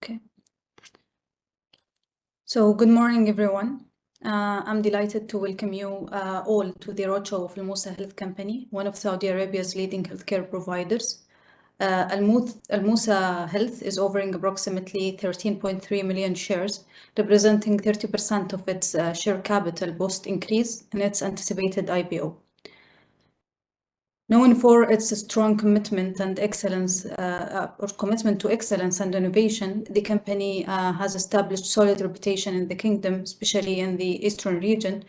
Okay. So good morning, everyone. I'm delighted to welcome you all to the Roadshow of Almoosa Health Company, one of Saudi Arabia's leading healthcare providers. Almoosa Health is offering approximately 13.3 million shares, representing 30% of its share capital post-increase in its anticipated IPO. Known for its strong commitment and excellence, or commitment to excellence and innovation, the company has established solid reputation in the kingdom, especially in the eastern region,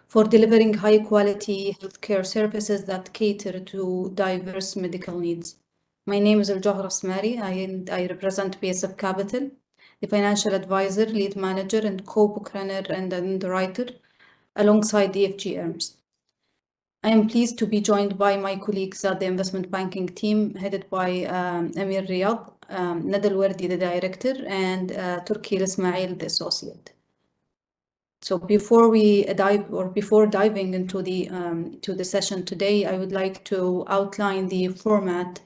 for delivering high-quality healthcare services that cater to diverse medical needs. My name is Al-Jawhar Asmari, and I represent BSF Capital, the financial advisor, lead manager, and co-book runner and underwriter, alongside EFG Erms. I am pleased to be joined by my colleagues at the investment banking team, headed by Amir Riyad, Nada Alwardi, the director, and Turki Ismail, the associate. So before diving into the session today, I would like to outline the format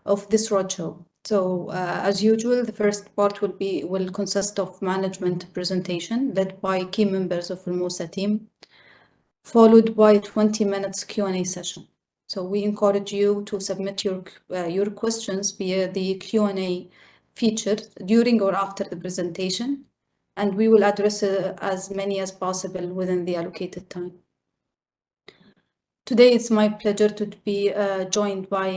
of this roadshow. So as usual, the first part will consist of management presentation led by key members of the Almoosa team, followed by 20 minutes Q&A session. So we encourage you to submit your questions via the Q&A feature during or after the presentation, and we will address as many as possible within the allocated time. Today, it's my pleasure to be joined by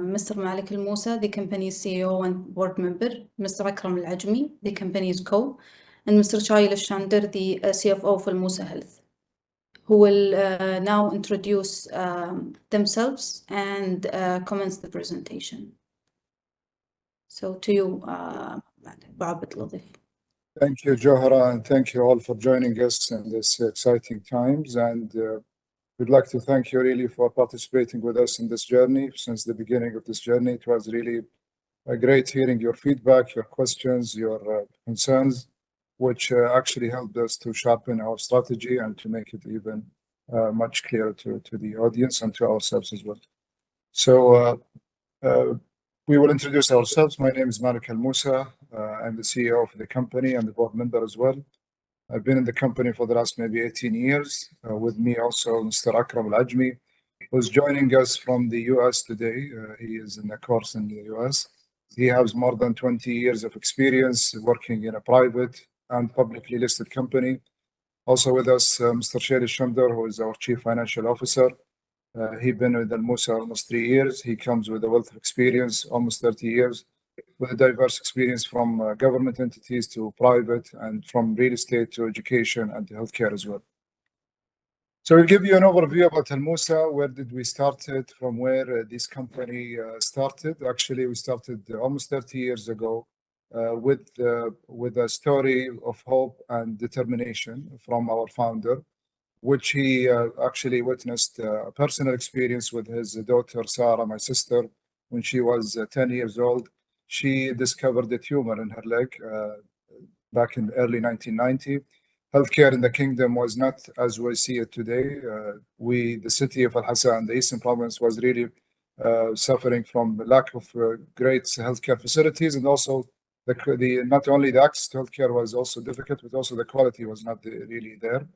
Mr. Malik Almoosa, the company's CEO and board member, Mr. Akram Al-Ajmi, the company's co, and Mr. Shail Al-Shander, the CFO of Almoosa Health, who will now introduce themselves and commence the presentation. So to you, Abed Latif. Thank you, Johara, and thank you all for joining us in this exciting times. And we'd like to thank you really for participating with us in this journey. Since the beginning of this journey, it was really great hearing your feedback, your questions, your concerns, which actually helped us to sharpen our strategy and to make it even much clearer to the audience and to ourselves as well. So we will introduce ourselves. My name is Malik Almoosa. I'm the CEO of the company and the board member as well. I've been in the company for the last maybe 18 years. With me also Mr. Akram Al-Ajmi, who's joining us from the US today. He is in a course in the US. He has more than 20 years of experience working in a private and publicly listed company. Also with us, Mr. Shail Al-Shander, who is our Chief Financial Officer. He's been with Almoosa almost 3 years. He comes with a wealth of experience, almost 30 years, with a diverse experience from government entities to private and from real estate to education and healthcare as well. So we'll give you an overview about Almoosa. Where did we start it? From where this company started? Actually, we started almost 30 years ago with a story of hope and determination from our founder, which he actually witnessed a personal experience with his daughter, Sarah, my sister, when she was 10 years old. She discovered a tumor in her leg back in early 1990. Healthcare in the kingdom was not as we see it today. The city of Al-Hasa, the Eastern Province, was really suffering from the lack of great healthcare facilities, and also not only the access to healthcare was also difficult, but also the quality was not really there.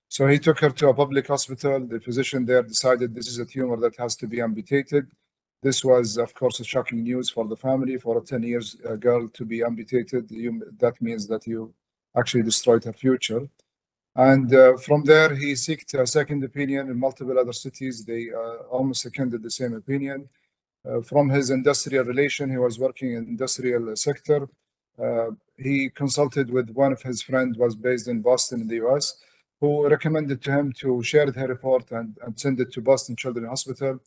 So he took her to a public hospital. The physician there decided this is a tumor that has to be amputated. This was, of course, a shocking news for the family. For a 10-year girl to be amputated, that means that you actually destroyed her future. And from there, he sought a second opinion in multiple other cities. They almost seconded the same opinion. From his industrial relation, he was working in industrial sector. He consulted with one of his friends, was based in Boston in the US, who recommended to him to share the report and send it to Boston Children's Hospital,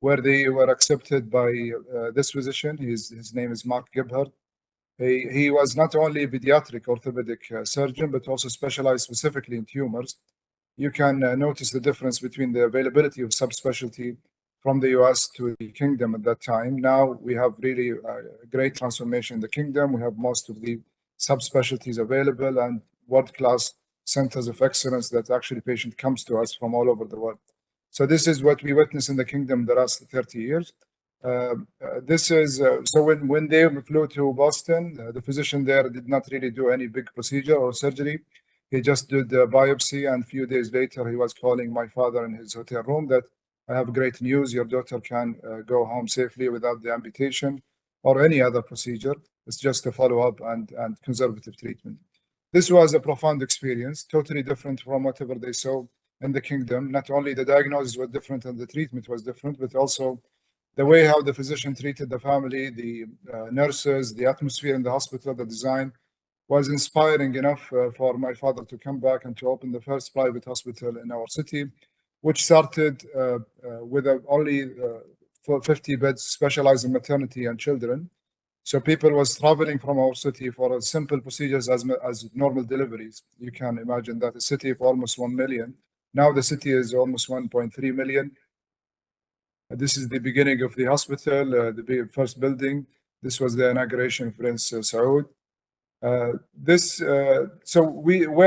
where they were accepted by this physician. His name is Mark Gebhardt. He was not only a pediatric orthopedic surgeon, but also specialized specifically in tumors. You can notice the difference between the availability of subspecialty from the US to the kingdom at that time. Now we have really a great transformation in the kingdom. We have most of the subspecialties available and world-class centers of excellence that actually patient comes to us from all over the world. So this is what we witnessed in the kingdom the last 30 years. This is so when they flew to Boston, the physician there did not really do any big procedure or surgery. He just did the biopsy, and a few days later, he was calling my father in his hotel room that I have great news. Your daughter can go home safely without the amputation or any other procedure. It's just a follow-up and conservative treatment. This was a profound experience, totally different from whatever they saw in the kingdom. Not only the diagnosis was different and the treatment was different, but also the way how the physician treated the family, the nurses, the atmosphere in the hospital, the design was inspiring enough for my father to come back and to open the first private hospital in our city, which started with only 50 beds specialized in maternity and children. So people was traveling from our city for simple procedures as normal deliveries. You can imagine that a city of almost 1 million. Now the city is almost 1.3 million. This is the beginning of the hospital, the first building. This was the inauguration of Prince Saud. Where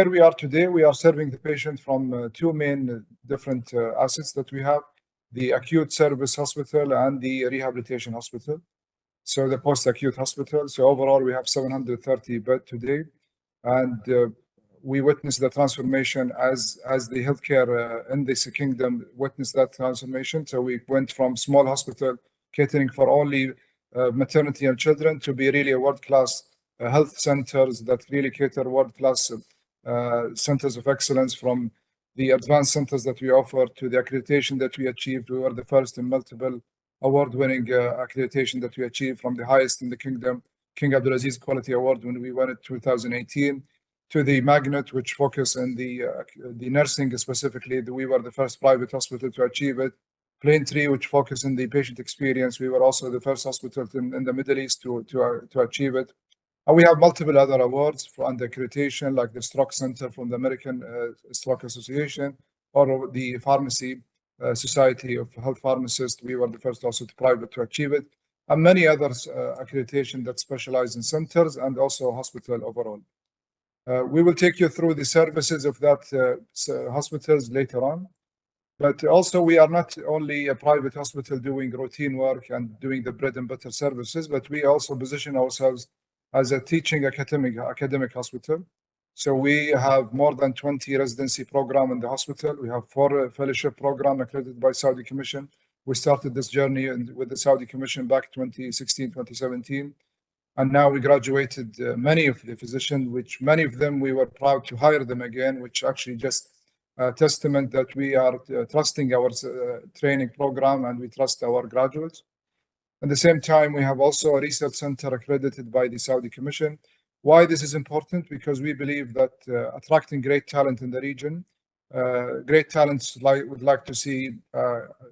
we are today, we are serving the patient from two main different assets that we have, the acute service hospital and the rehabilitation hospital. So the post-acute hospital. So overall, we have 730 beds today. And we witnessed the transformation as the healthcare in this kingdom witnessed that transformation. So we went from small hospital catering for only maternity and children to be really a world-class health centers that really cater world-class centers of excellence, from the advanced centers that we offer to the accreditation that we achieved. We were the first in multiple award-winning accreditation that we achieved, from the highest in the kingdom, King Abdulaziz Quality Award when we won it 2018, to the Magnet, which focus on the nursing specifically. We were the first private hospital to achieve it. Plaintree, which focus on the patient experience. We were also the first hospital in the Middle East to achieve it. And we have multiple other awards for under accreditation, like the Stroke Center from the American Stroke Association, or the Pharmacy Society of Health Pharmacists. We were the first also to private to achieve it, and many others accreditation that specialize in centers and also hospital overall. We will take you through the services of that hospitals later on. But also, we are not only a private hospital doing routine work and doing the bread and butter services, but we also position ourselves as a teaching academic hospital. So we have more than 20 residency program in the hospital. We have 4 fellowship program accredited by Saudi Commission. We started this journey with the Saudi Commission back 2016, 2017. And now we graduated many of the physicians, which many of them we were proud to hire them again, which actually just a testament that we are trusting our training program and we trust our graduates. At the same time, we have also a research center accredited by the Saudi Commission. Why this is important? Because we believe that attracting great talent in the region, great talents would like to see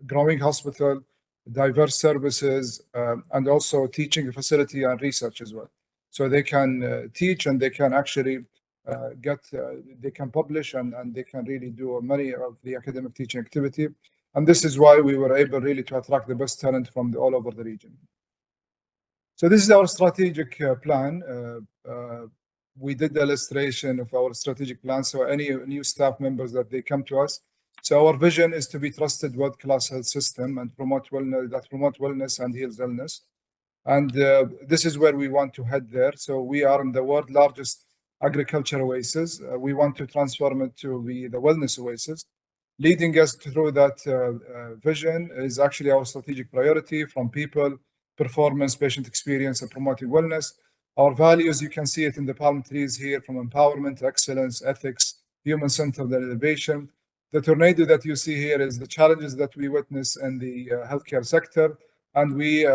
growing hospital, diverse services, and also teaching facility and research as well. So they can teach and they can actually they can publish and they can really do many of the academic teaching activity. And this is why we were able really to attract the best talent from all over the region. So this is our strategic plan. We did the illustration of our strategic plan. So any new staff members that they come to us. So our vision is to be trusted world-class health system and promote wellness and heals illness. And this is where we want to head there. So we are in the world's largest agriculture oasis. We want to transform it to be the wellness oasis. Leading us through that vision is actually our strategic priority, from people, performance, patient experience, and promoting wellness. Our values, you can see it in the palm trees here, from empowerment, excellence, ethics, human-centered innovation. The tornado that you see here is the challenges that we witness in the healthcare sector. And we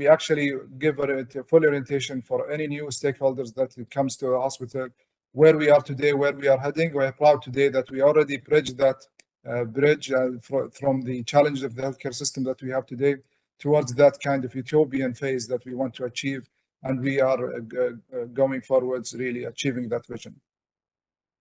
actually give it a full orientation for any new stakeholders that it comes to a hospital, where we are today, where we are heading. We are proud today that we already bridged that from the challenge of the healthcare system that we have today towards that kind of utopian phase that we want to achieve. And we are going forwards, really achieving that vision.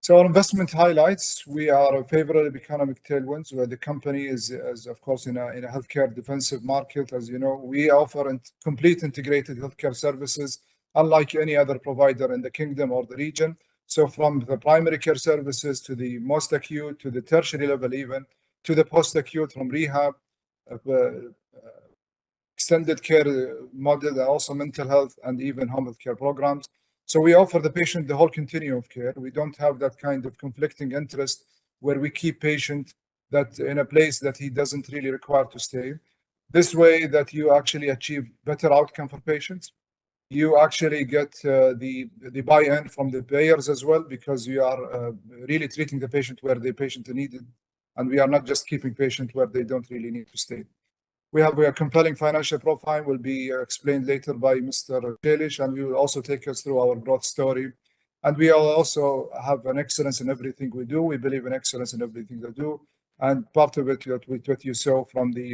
So our investment highlights, we are a favorable economic tailwinds, where the company is of course in a healthcare defensive market. As you know, we offer complete integrated healthcare services, unlike any other provider in the kingdom or the region. So from the primary care services to the most acute, to the tertiary level, even to the post-acute, from rehab, extended care model, and also mental health and even home health care programs. So we offer the patient the whole continuum of care. We don't have that kind of conflicting interest where we keep patient that in a place that he doesn't really require to stay. This way that you actually achieve better outcome for patients. You actually get the buy-in from the payers as well, because you are really treating the patient where the patient needed, and we are not just keeping patient where they don't really need to stay. We have a compelling financial profile, will be explained later by Mr. Shelish, and we will also take us through our growth story. And we also have an excellence in everything we do. We believe in excellence in everything we do. And part of it, what you saw from the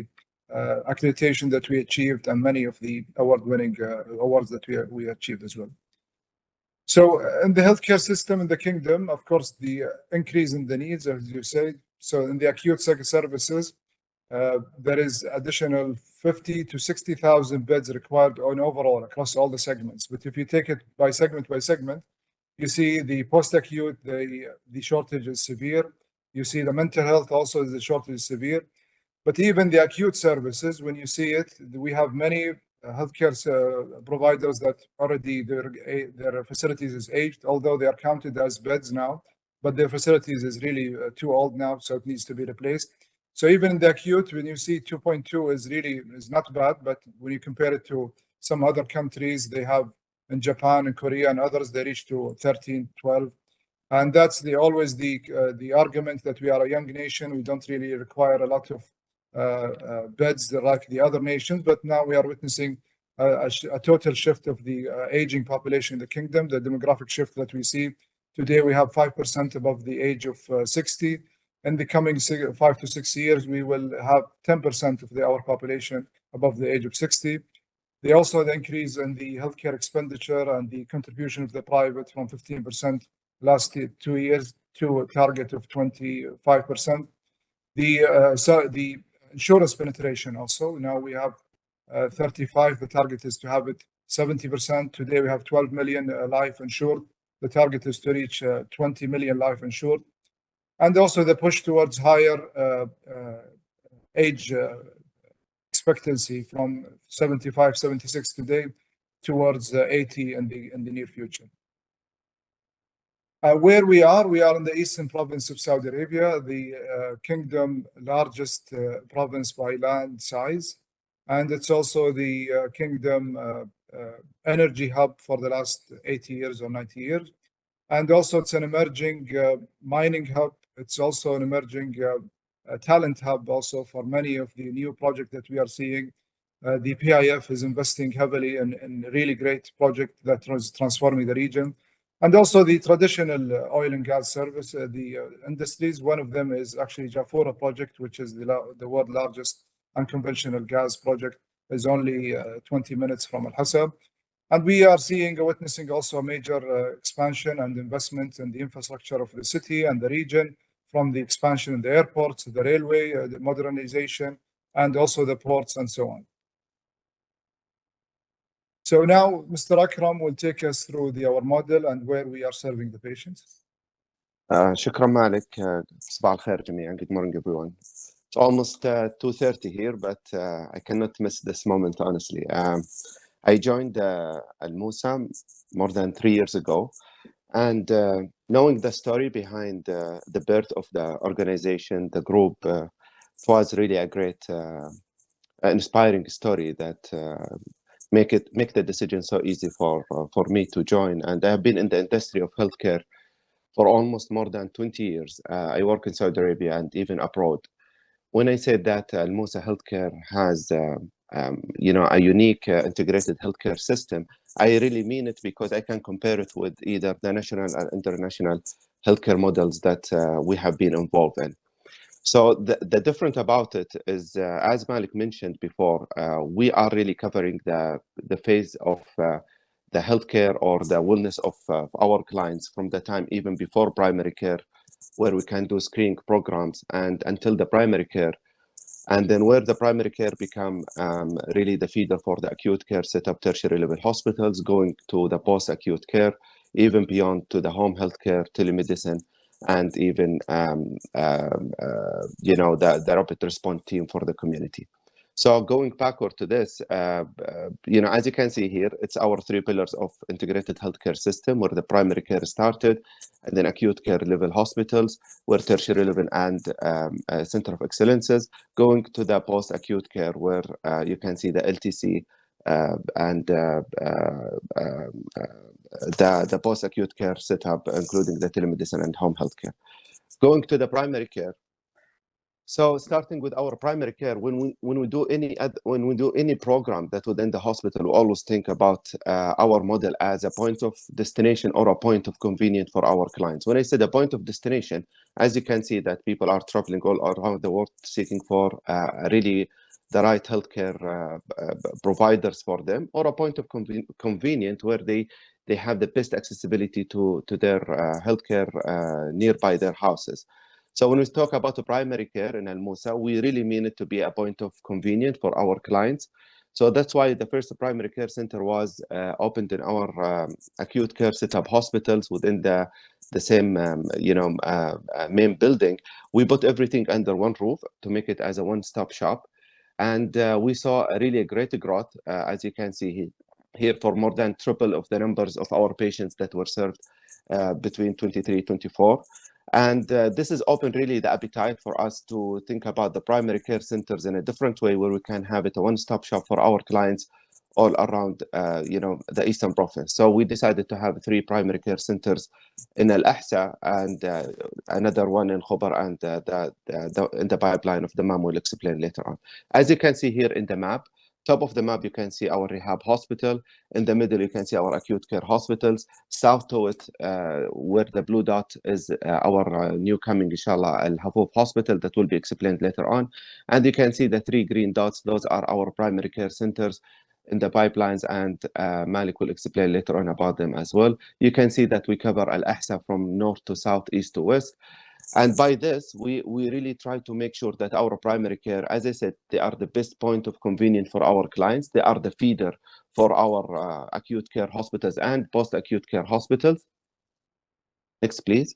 accreditation that we achieved and many of the award-winning awards that we achieved as well. So in the healthcare system in the kingdom, of course, the increase in the needs, as you say, so in the acute services, there is additional 50 to 60,000 beds required on overall across all the segments. But if you take it by segment, you see the post-acute, the shortage is severe. You see the mental health also, the shortage is severe. But even the acute services, when you see it, we have many healthcare providers that already their facilities is aged, although they are counted as beds now, but their facilities is really too old now, so it needs to be replaced. So even in the acute, when you see 2.2 is not bad, but when you compare it to some other countries, they have in Japan and Korea and others, they reach to 13, 12. And that's always the argument that we are a young nation. We don't really require a lot of beds like the other nations, but now we are witnessing a total shift of the aging population in the kingdom, the demographic shift that we see. Today we have 5% above the age of 60. In the coming 5 to 6 years, we will have 10% of our population above the age of 60. They also the increase in the healthcare expenditure and the contribution of the private from 15% last 2 years to a target of 25%. The insurance penetration also, now we have 35, the target is to have it 70%. Today we have 12 million life insured. The target is to reach 20 million life insured. And also the push towards higher age expectancy from 75, 76 today towards 80 in the near future. Where we are in the eastern province of Saudi Arabia, the kingdom largest province by land size. And it's also the kingdom energy hub for the last 80 years or 90 years. And also it's an emerging mining hub. It's also an emerging talent hub also for many of the new projects that we are seeing. The PIF is investing heavily in a really great project that is transforming the region. And also the traditional oil and gas service, the industries. One of them is actually Jafurah project, which is the world's largest unconventional gas project. Is only 20 minutes from Al-Hasab. And we are witnessing also a major expansion and investment in the infrastructure of the city and the region, from the expansion in the airports, the railway, the modernization, and also the ports and so on. So now Mr. Akram will take us through our model and where we are serving the patients. شكرا مالك. صباح الخير جميعا. Good morning everyone. It's almost 2:30 here, but I cannot miss this moment, honestly. I joined Almoosa more than 3 years ago, and knowing the story behind the birth of the organization, the group, it was really a great, inspiring story that make the decision so easy for me to join. And I have been in the industry of healthcare for almost more than 20 years. I work in Saudi Arabia and even abroad. When I said that Almoosa Healthcare has a unique integrated healthcare system, I really mean it, because I can compare it with either the national and international healthcare models that we have been involved in. So the different about it is, as Malik mentioned before, we are really covering the phase of the healthcare or the wellness of our clients from the time even before primary care, where we can do screening programs, and until the primary care. And then where the primary care become really the feeder for the acute care, set up tertiary level hospitals, going to the post-acute care, even beyond to the home health care, telemedicine, and even the rapid response team for the community. So going backward to this, you know, as you can see here, it's our 3 pillars of integrated healthcare system, where the primary care started, and then acute care level hospitals, where tertiary level and center of excellences, going to the post-acute care, where you can see the LTC and the post-acute care setup, including the telemedicine and home healthcare. Going to the primary care. So starting with our primary care, when we do any program that would end the hospital, we always think about our model as a point of destination or a point of convenience for our clients. When I say the point of destination, as you can see that people are traveling all around the world seeking for really the right healthcare providers for them, or a point of convenience where they have the best accessibility to their healthcare nearby their houses. So when we talk about the primary care in Almoosa, we really mean it to be a point of convenience for our clients. So that's why the first primary care center was opened in our acute care setup hospitals within the same main building. We put everything under one roof to make it as a one-stop shop. And we saw really a great growth, as you can see here, for more than triple of the numbers of our patients that were served between 23, 24. And this has opened really the appetite for us to think about the primary care centers in a different way, where we can have it a one-stop shop for our clients all around, the Eastern Province. So we decided to have 3 primary care centers in Al Ahsa and another one in Khobar, and in the pipeline of the Dammam will explain later on. As you can see here in the map, top of the map, you can see our rehab hospital. In the middle, you can see our acute care hospitals. South to it, where the blue dot is our new coming, inshallah, Al Hafoof hospital that will be explained later on. And you can see the 3 green dots. Those are our primary care centers in the pipelines, and Malik will explain later on about them as well. You can see that we cover Al Ahsa from north to south, east to west. And by this, we really try to make sure that our primary care, as I said, they are the best point of convenience for our clients. They are the feeder for our acute care hospitals and post-acute care hospitals. Next, please.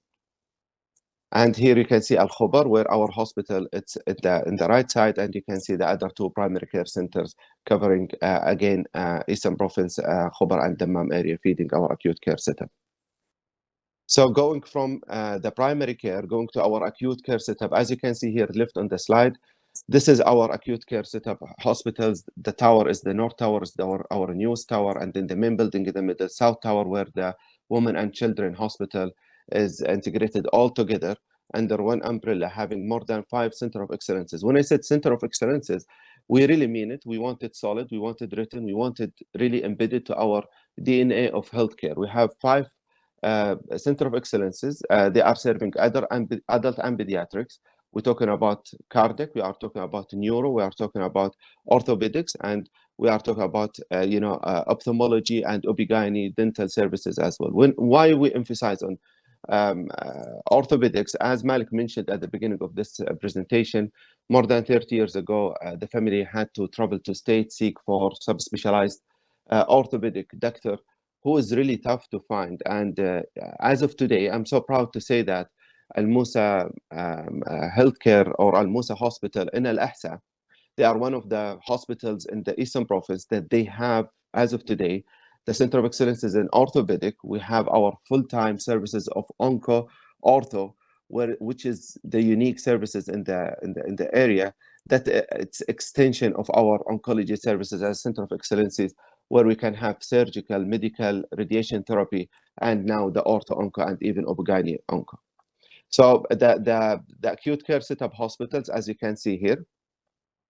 And here you can see Al Khobar, where our hospital, it's in the right side, and you can see the other 2 primary care centers covering, again, Eastern Province, Khobar and Dammam area, feeding our acute care setup. So going from the primary care, going to our acute care setup, as you can see here left on the slide, this is our acute care setup hospitals. The tower is the North Tower, is our newest tower, and then the main building in the middle, South Tower, where the Women and Children Hospital is integrated all together under one umbrella, having more than 5 center of excellences. When I said center of excellences, we really mean it. We want it solid, we want it written, we want it really embedded to our DNA of healthcare. We have 5 center of excellences. They are serving adult and pediatrics. We're talking about cardiac, we are talking about neuro, we are talking about orthopedics, and we are talking about ophthalmology and OB/GYN dental services as well. Why we emphasize on orthopedics, as Malik mentioned at the beginning of this presentation, more than 30 years ago, the family had to travel to state, seek for subspecialized orthopedic doctor, who is really tough to find. And as of today, I'm so proud to say that Almoosa Healthcare or Almoosa Hospital in Al Ahsa, they are one of the hospitals in the Eastern Province that they have, as of today, the Center of Excellence is in orthopedic. We have our full-time services of ortho, which is the unique services in the area, that it's extension of our oncology services as Center of Excellences, where we can have surgical, medical, radiation therapy, and now the ortho-onco and even OB/GYN onco. So the acute care setup hospitals, as you can see here,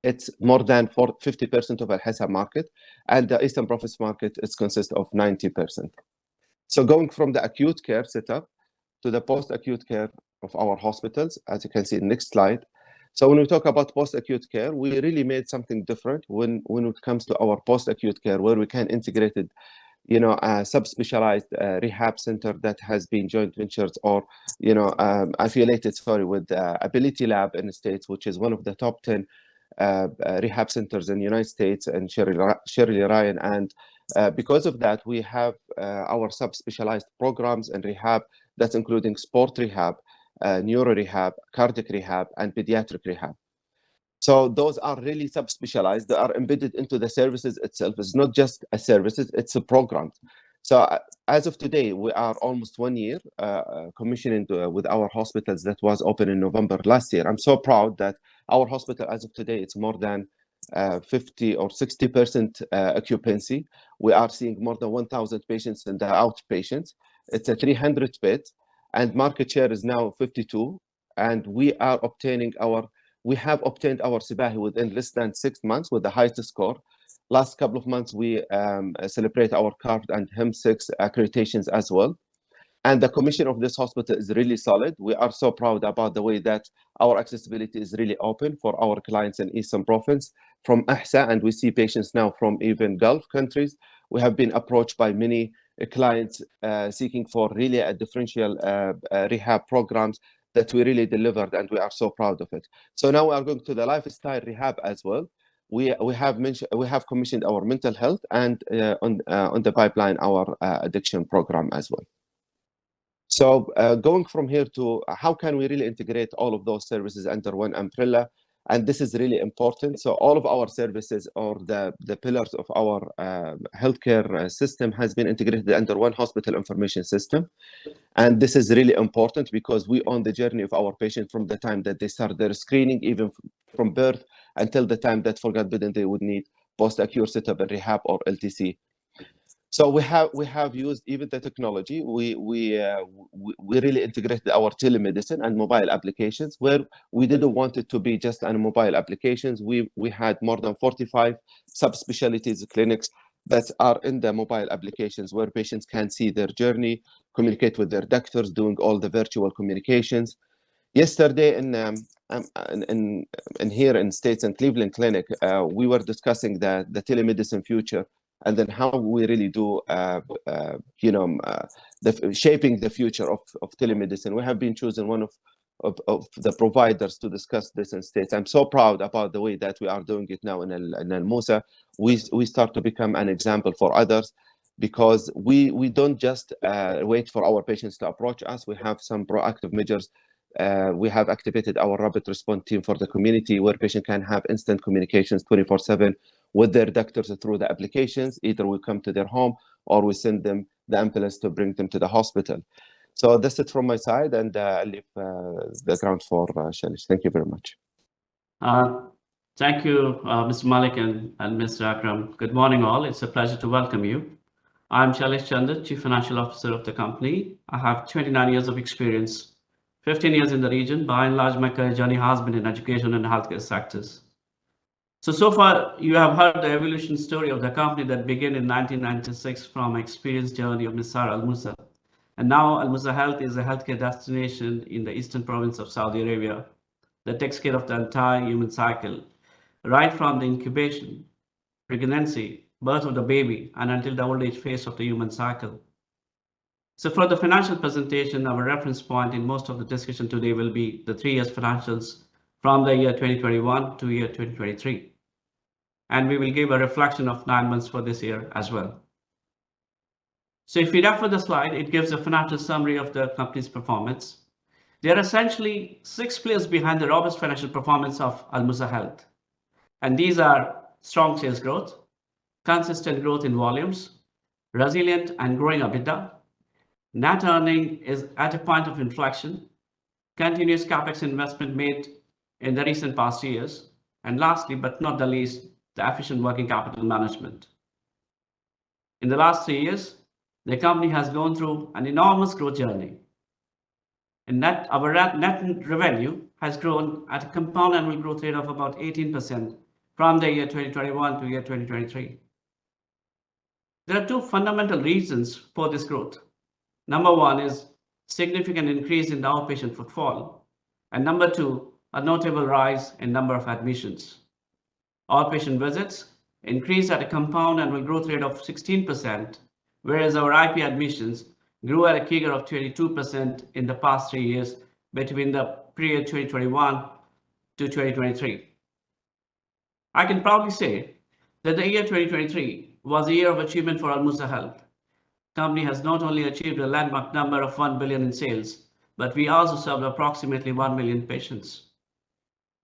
it's more than 50% of Al Ahsa market, and the Eastern Province market is consists of 90%. So going from the acute care setup to the post-acute care of our hospitals, as you can see in the next slide. So when we talk about post-acute care, we really made something different when it comes to our post-acute care, where we can integrate it, a sub-specialized rehab center that has been joint ventures or, affiliated, with Ability Lab in the States, which is one of the top 10 rehab centers in the United States, and Shirley Ryan. And because of that, we have our sub-specialized programs in rehab that's including sport rehab, neuro rehab, cardiac rehab, and pediatric rehab. So those are really subspecialized. They are embedded into the services itself. It's not just a services, it's a program. So as of today, we are almost 1 year commissioning with our hospitals that was open in November last year. I'm so proud that our hospital as of today, it's more than 50 or 60% occupancy. We are seeing more than 1,000 patients in the outpatients. It's a 300 bed and market share is now 52. And we have obtained our Sibahi within less than 6 months with the highest score. Last couple of months, we celebrate our CARD and HIM6 accreditations as well. And the commission of this hospital is really solid. We are so proud about the way that our accessibility is really open for our clients in Eastern Province from Ahsa, and we see patients now from even Gulf countries. We have been approached by many clients seeking for really a differential rehab programs that we really delivered, and we are so proud of it. So now we are going to the lifestyle rehab as well. We have commissioned our mental health and on the pipeline our addiction program as well. So going from here to how can we really integrate all of those services under one umbrella? And this is really important. So all of our services or the pillars of our healthcare system has been integrated under one hospital information system. And this is really important because we own the journey of our patient from the time that they start their screening, even from birth until the time that, for God forbid, they would need post-acute setup and rehab or LTC. So we have used even the technology. We really integrated our telemedicine and mobile applications where we didn't want it to be just on mobile applications. We had more than 45 subspecialties clinics that are in the mobile applications where patients can see their journey, communicate with their doctors, doing all the virtual communications. Yesterday in here in States and Cleveland Clinic, we were discussing the telemedicine future and then how we really do, shaping the future of telemedicine. We have been chosen one of the providers to discuss this in States. I'm so proud about the way that we are doing it now in Almoosa. We start to become an example for others because we don't just wait for our patients to approach us. We have some proactive measures. We have activated our rapid response team for the community where patients can have instant communications 24/7 with their doctors through the applications. Either we come to their home or we send them the ambulance to bring them to the hospital. So that's it from my side, and I'll leave the ground for Shalish. Thank you very much. Thank you, Mr. Malik and Mr. Akram. Good morning, all. It's a pleasure to welcome you. I'm Shalish Chandra, Chief Financial Officer of the company. I have 29 years of experience, 15 years in the region. By and large, my career journey has been in education and healthcare sectors. So far, you have heard the evolution story of the company that began in 1996 from experienced journey of Mr. Almoosa. And now Almoosa Health is a healthcare destination in the eastern province of Saudi Arabia that takes care of the entire human cycle, right from the incubation, pregnancy, birth of the baby, and until the old age phase of the human cycle. So for the financial presentation, our reference point in most of the discussion today will be the 3 years financials from the year 2021 to year 2023. And we will give a reflection of 9 months for this year as well. So if we refer the slide, it gives a financial summary of the company's performance. There are essentially 6 pillars behind the robust financial performance of Almoosa Health. And these are strong sales growth, consistent growth in volumes, resilient and growing EBITDA, net earning is at a point of inflection, continuous capex investment made in the recent past years, and lastly, but not the least, the efficient working capital management. In the last 3 years, the company has gone through an enormous growth journey. And our net revenue has grown at a compound annual growth rate of about 18% from the year 2021 to year 2023. There are 2 fundamental reasons for this growth. Number 1 is significant increase in the outpatient footfall, and number 2, a notable rise in number of admissions. Outpatient visits increased at a compound annual growth rate of 16%, whereas our IP admissions grew at a CAGR of 22% in the past 3 years between the period 2021 to 2023. I can proudly say that the year 2023 was a year of achievement for Almoosa Health. The company has not only achieved a landmark number of 1 billion in sales, but we also served approximately 1 million patients.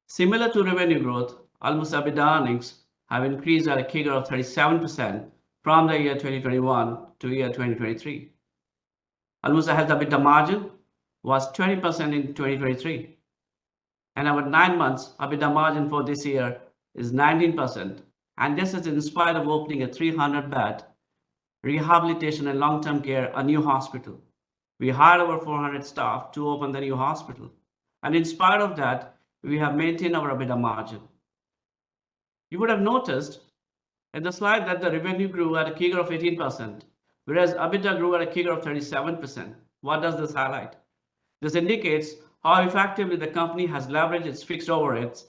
Similar to revenue growth, Almoosa EBITDA earnings have increased at a CAGR of 37% from the year 2021 to year 2023. Almoosa Health EBITDA margin was 20% in 2023. And our 9 months EBITDA margin for this year is 19%. And this is in spite of opening a 300-bed rehabilitation and long-term care, a new hospital. We hired over 400 staff to open the new hospital. And in spite of that, we have maintained our EBITDA margin. You would have noticed in the slide that the revenue grew at a CAGR of 18%, whereas EBITDA grew at a CAGR of 37%. What does this highlight? This indicates how effectively the company has leveraged its fixed overheads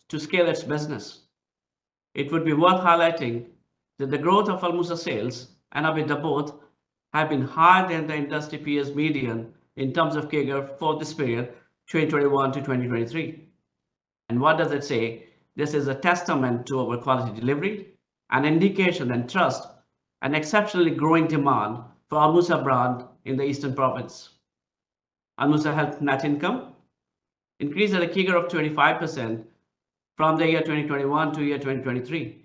to scale its business. It would be worth highlighting that the growth of Almoosa sales and EBITDA both have been higher than the industry peers median in terms of CAGR for this period, 2021 to 2023. And what does it say? This is a testament to our quality delivery, an indication and trust, an exceptionally growing demand for Almoosa brand in the Eastern Province. Almoosa Health net income increased at a CAGR of 25% from the year 2021 to year 2023.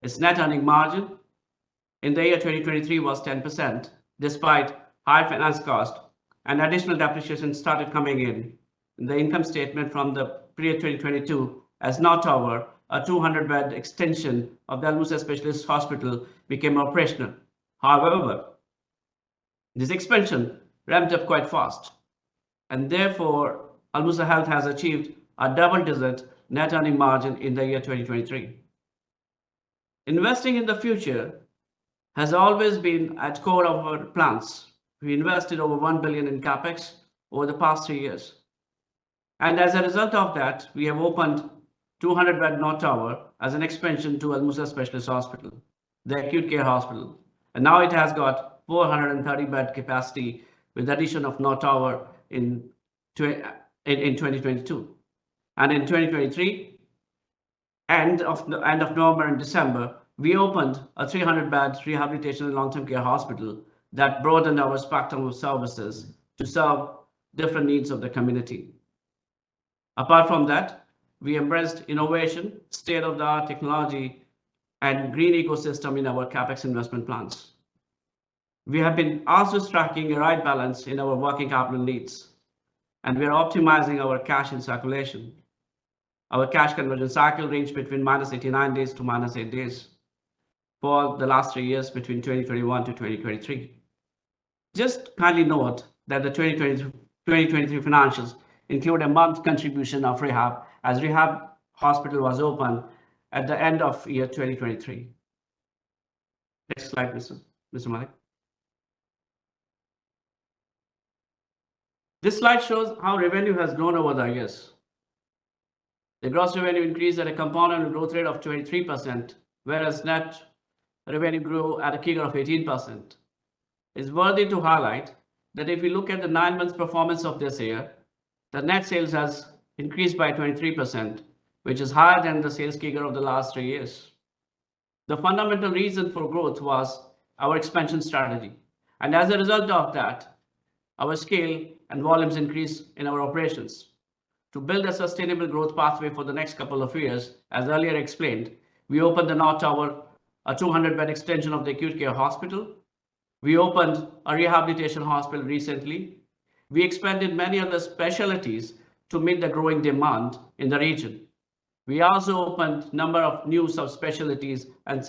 Its net earning margin in the year 2023 was 10%, despite high finance cost and additional depreciation started coming in the income statement from the period 2022 as North Tower, a 200-bed extension of the Almoosa Specialist Hospital, became operational. However, this expansion ramped up quite fast, and therefore Almoosa Health has achieved a double-digit net earning margin in the year 2023. Investing in the future has always been at core of our plans. We invested over 1 billion in capex over the past 3 years, and as a result of that, we have opened 200-bed North Tower as an expansion to Almoosa Specialist Hospital, the acute care hospital, and now it has got 430-bed capacity with the addition of North Tower in 2022. And in 2023, end of November and December, we opened a 300-bed rehabilitation and long-term care hospital that broadened our spectrum of services to serve different needs of the community. Apart from that, we embraced innovation, state-of-the-art technology, and green ecosystem in our capex investment plans. We have been also striking a right balance in our working capital needs, and we are optimizing our cash in circulation. Our cash conversion cycle ranged between -89 days to -8 days for the last 3 years between 2021 to 2023. Just kindly note that the 2023 financials include a month contribution of rehab, as rehab hospital was open at the end of year 2023. Next slide, Mr. Malik. This slide shows how revenue has grown over the years. The gross revenue increased at a compounded growth rate of 23%, whereas net revenue grew at a CAGR of 18%. It's worthy to highlight that if we look at the 9 months performance of this year, the net sales has increased by 23%, which is higher than the sales CAGR of the last 3 years. The fundamental reason for growth was our expansion strategy. And as a result of that, our scale and volumes increase in our operations. To build a sustainable growth pathway for the next couple of years, as earlier explained, we opened the North Tower, a 200-bed extension of the acute care hospital. We opened a rehabilitation hospital recently. We expanded many other specialties to meet the growing demand in the region. We also opened a number of new subspecialties and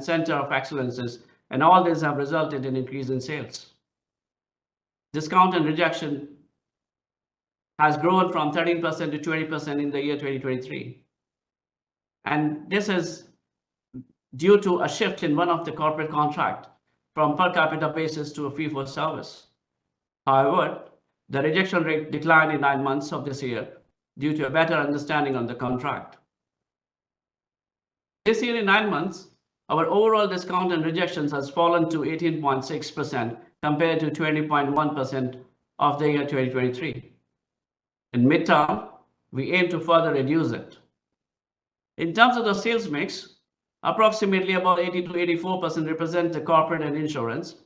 center of excellences, and all these have resulted in increase in sales. Discount and rejection has grown from 13% to 20% in the year 2023. And this is due to a shift in one of the corporate contract from per capita basis to a fee for service. However, the rejection rate declined in 9 months of this year due to a better understanding on the contract. This year in 9 months, our overall discount and rejections has fallen to 18.6% compared to 20.1% of the year 2023. In midterm, we aim to further reduce it. In terms of the sales mix, approximately about 80 to 84% represent the corporate and insurance.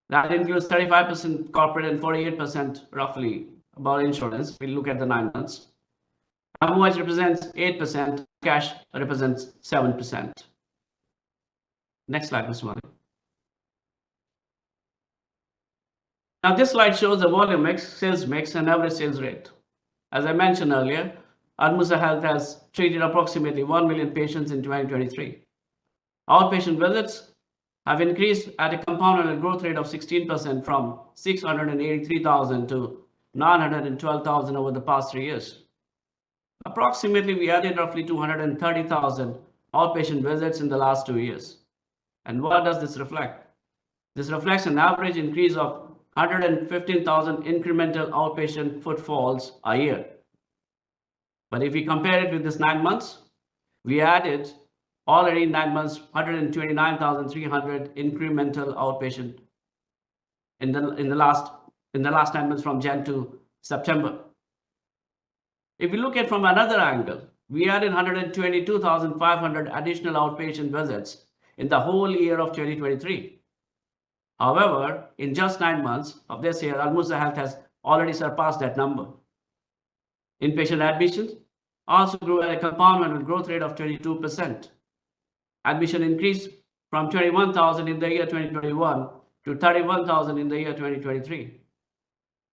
That includes 35% corporate and 48% roughly about insurance. We look at the 9 months. MOH represents 8%, cash represents 7%. Next slide, Mr. Malik. Now this slide shows the volume mix, sales mix, and average sales rate. As I mentioned earlier, Almoosa Health has treated approximately 1 million patients in 2023. Outpatient visits have increased at a compounded growth rate of 16% from 683,000 to 912,000 over the past 3 years. Approximately, we added roughly 230,000 outpatient visits in the last 2 years. And what does this reflect? This reflects an average increase of 115,000 incremental outpatient footfalls a year. But if we compare it with this 9 months, we added already in 9 months 129,300 incremental outpatient in the last 9 months from Jan to September. If we look at from another angle, we added 122,500 additional outpatient visits in the whole year of 2023. However, in just 9 months of this year, Almoosa Health has already surpassed that number. Inpatient admissions also grew at a compounded growth rate of 22%. Admission increased from 21,000 in the year 2021 to 31,000 in the year 2023.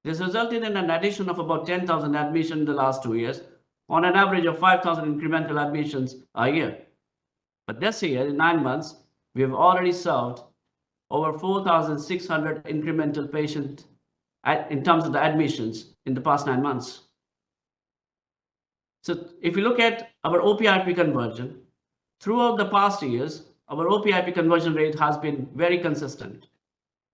This resulted in an addition of about 10,000 admissions in the last 2 years, on an average of 5,000 incremental admissions a year. But this year, in 9 months, we have already served over 4,600 incremental patients in terms of the admissions in the past 9 months. So if you look at our OPIP conversion, throughout the past years, our OPIP conversion rate has been very consistent.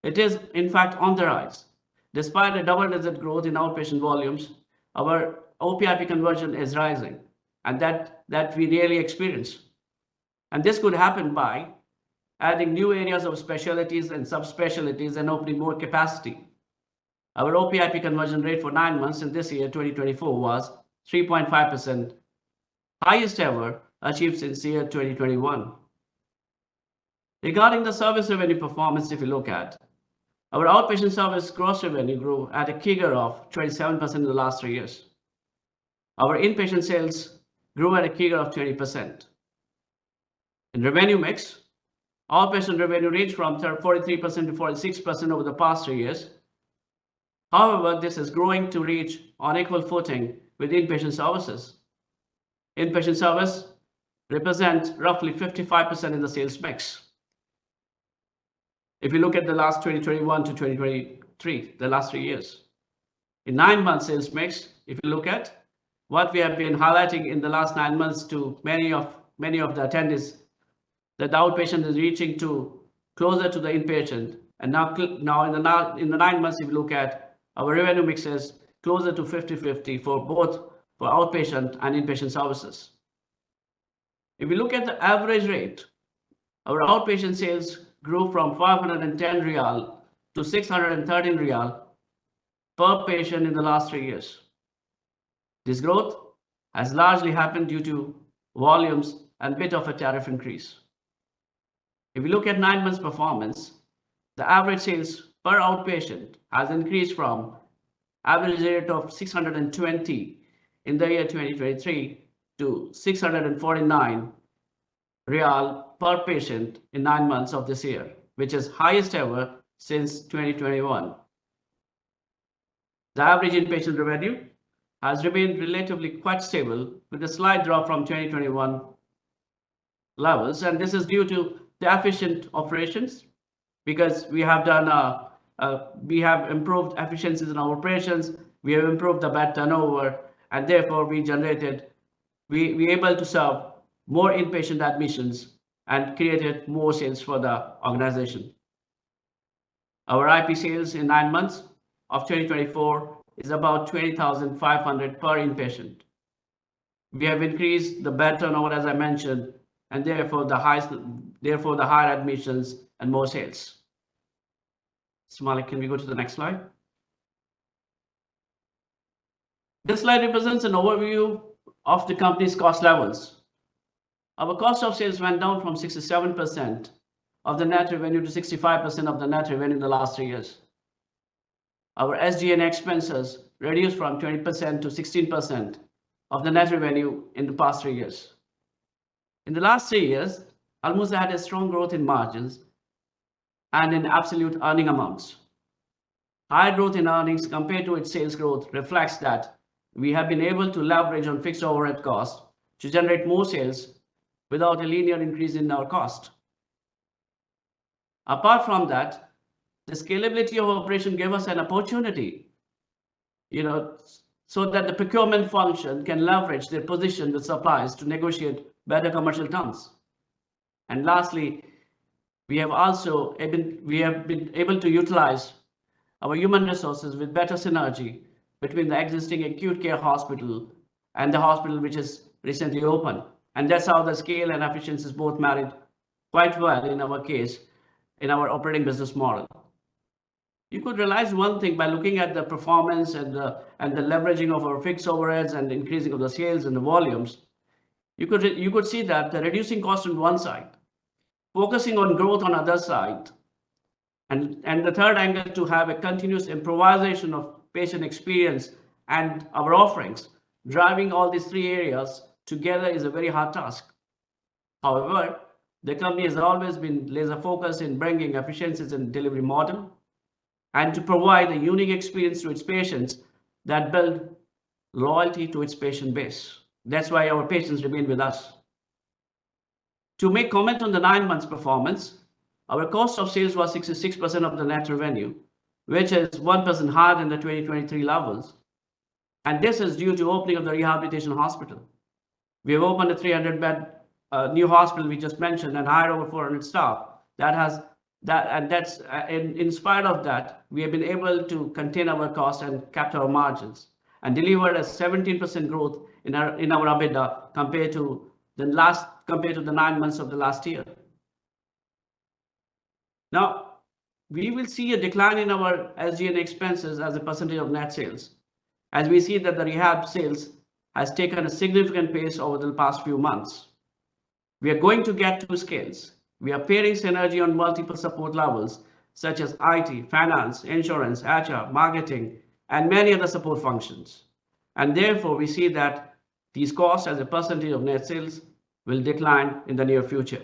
It is, in fact, on the rise. Despite a double-digit growth in outpatient volumes, our OPIP conversion is rising, and that we really experience. And this could happen by adding new areas of specialties and subspecialties and opening more capacity. Our OPIP conversion rate for 9 months in this year, 2024, was 3.5%, highest ever achieved since the year 2021. Regarding the service revenue performance, if you look at, our outpatient service gross revenue grew at a CAGR of 27% in the last 3 years. Our inpatient sales grew at a CAGR of 20%. In revenue mix, outpatient revenue ranged from 43% to 46% over the past 3 years. However, this is growing to reach on equal footing with inpatient services. Inpatient service represents roughly 55% in the sales mix. If you look at the last 2021 to 2023, the last 3 years, in 9 months sales mix, if you look at what we have been highlighting in the last 9 months to many of the attendees, that the outpatient is reaching to closer to the inpatient, and now in the 9 months, if you look at our revenue mix is closer to 50-50 for both for outpatient and inpatient services. If we look at the average rate, our outpatient sales grew from 510 Riyal to 613 Riyal per patient in the last 3 years. This growth has largely happened due to volumes and bit of a tariff increase. If we look at 9 months performance, the average sales per outpatient has increased from average rate of 620 in the year 2023 to 649 Riyal per patient in 9 months of this year, which is highest ever since 2021. The average inpatient revenue has remained relatively quite stable with a slight drop from 2021 levels, and this is due to the efficient operations because we have improved efficiencies in our operations, we have improved the bed turnover, and therefore we able to serve more inpatient admissions and created more sales for the organization. Our IP sales in 9 months of 2024 is about 20,500 per inpatient. We have increased the bed turnover, as I mentioned, and therefore the higher admissions and more sales. Malik, can we go to the next slide? This slide represents an overview of the company's cost levels. Our cost of sales went down from 67% of the net revenue to 65% of the net revenue in the last 3 years. Our SG&A expenses reduced from 20% to 16%, of the net revenue in the past 3 years. In the last 3 years, Almoosa had a strong growth in margins and in absolute earning amounts. High growth in earnings compared to its sales growth reflects that we have been able to leverage on fixed overhead costs to generate more sales without a linear increase in our cost. Apart from that, the scalability of operation gave us an opportunity, so that the procurement function can leverage their position with suppliers to negotiate better commercial terms. And lastly, we have been able to utilize our human resources with better synergy between the existing acute care hospital and the hospital which is recently opened. And that's how the scale and efficiencies both married quite well in our case, in our operating business model. You could realize one thing by looking at the performance and the leveraging of our fixed overheads and increasing of the sales and the volumes. You could see that the reducing cost on one side, focusing on growth on other side, and the third angle to have a continuous improvisation of patient experience and our offerings, driving all these three areas together is a very hard task. However, the company has always been laser focused in bringing efficiencies in delivery model and to provide a unique experience to its patients that build loyalty to its patient base. That's why our patients remain with us. To make comment on the 9 months performance, our cost of sales was 66% of the net revenue, which is 1% higher than the 2023 levels. And this is due to opening of the rehabilitation hospital. We have opened a 300-bed new hospital we just mentioned and hired over 400 staff. In spite of that, we have been able to contain our costs and kept our margins and delivered a 17% growth in our EBITDA compared to the 9 months of the last year. Now, we will see a decline in our SG&A expenses as a percentage of net sales, as we see that the rehab sales has taken a significant pace over the past few months. We are going to get to scales. We are pairing synergy on multiple support levels, such as IT, finance, insurance, HR, marketing, and many other support functions. And therefore, we see that these costs as a percentage of net sales will decline in the near future.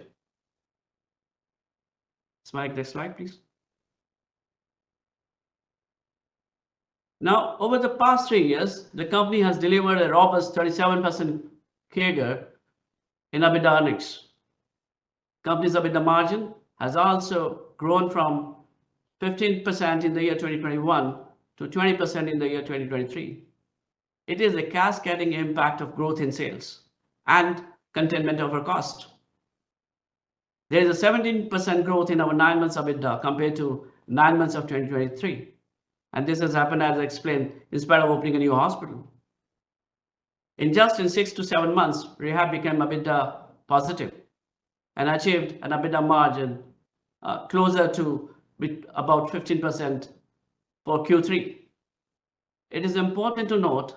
Next slide, please. Now, over the past 3 years, the company has delivered a robust 37% CAGR in EBITDA earnings. Company's EBITDA margin has also grown from 15% in the year 2021 to 20% in the year 2023. It is a cascading impact of growth in sales and containment of our cost. There is a 17% growth in our 9 months EBITDA compared to 9 months of 2023. And this has happened, as I explained, in spite of opening a new hospital. In 6 to 7 months, rehab became EBITDA positive and achieved an EBITDA margin closer to about 15% for Q3. It is important to note